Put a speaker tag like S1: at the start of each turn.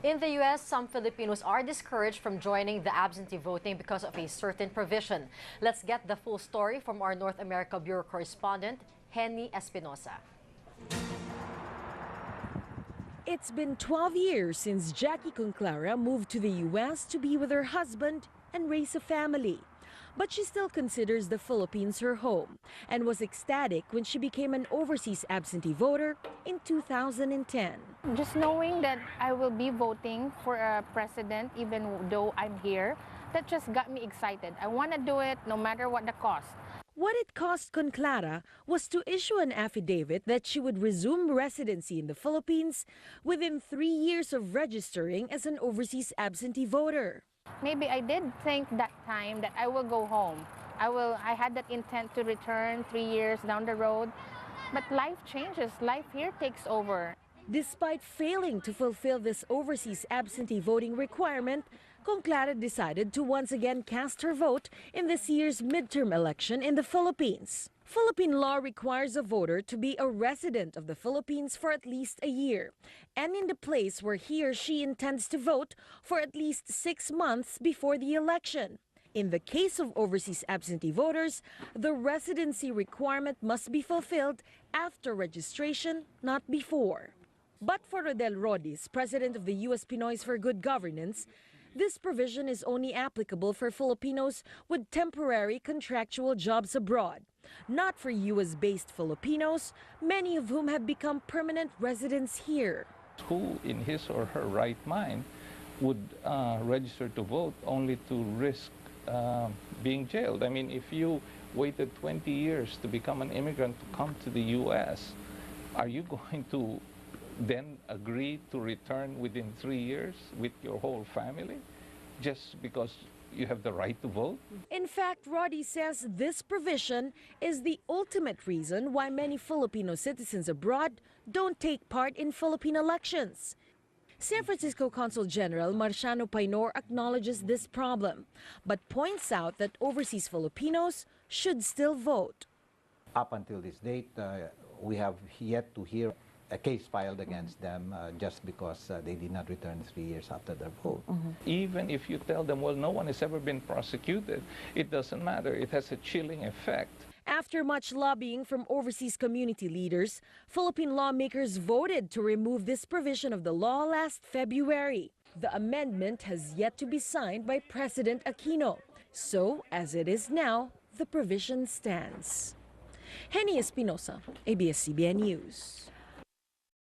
S1: In the U.S., some Filipinos are discouraged from joining the absentee voting because of a certain provision. Let's get the full story from our North America Bureau correspondent, Henny Espinosa.
S2: It's been 12 years since Jackie Conclara moved to the U.S. to be with her husband and raise a family. But she still considers the Philippines her home and was ecstatic when she became an overseas absentee voter in 2010.
S3: Just knowing that I will be voting for a president even though I'm here, that just got me excited. I want to do it no matter what the cost.
S2: What it cost Conclara was to issue an affidavit that she would resume residency in the Philippines within 3 years of registering as an overseas absentee voter.
S3: Maybe I did think that time that I will go home. I had that intent to return 3 years down the road, but life changes. Life here takes over.
S2: Despite failing to fulfill this overseas absentee voting requirement, Conclara decided to once again cast her vote in this year's midterm election in the Philippines. Philippine law requires a voter to be a resident of the Philippines for at least a year and in the place where he or she intends to vote for at least 6 months before the election. In the case of overseas absentee voters, the residency requirement must be fulfilled after registration, not before. But for Rodel Rodis, president of the US Pinoys for Good Governance, this provision is only applicable for Filipinos with temporary contractual jobs abroad, not for US-based Filipinos, many of whom have become permanent residents here.
S4: Who in his or her right mind would register to vote only to risk being jailed? I mean, if you waited 20 years to become an immigrant to come to the US, are you going to then agree to return within 3 years with your whole family just because you have the right to vote?
S2: In fact, Roddy says this provision is the ultimate reason why many Filipino citizens abroad don't take part in Philippine elections. San Francisco Consul General Marciano Painor acknowledges this problem, but points out that overseas Filipinos should still vote.
S5: Up until this date, we have yet to hear a case filed against them just because they did not return 3 years after their vote.
S4: Even if you tell them, well, no one has ever been prosecuted, it doesn't matter. It has a chilling effect.
S2: After much lobbying from overseas community leaders, Philippine lawmakers voted to remove this provision of the law last February. The amendment has yet to be signed by President Aquino. So, as it is now, the provision stands. Henny Espinosa, ABS-CBN News.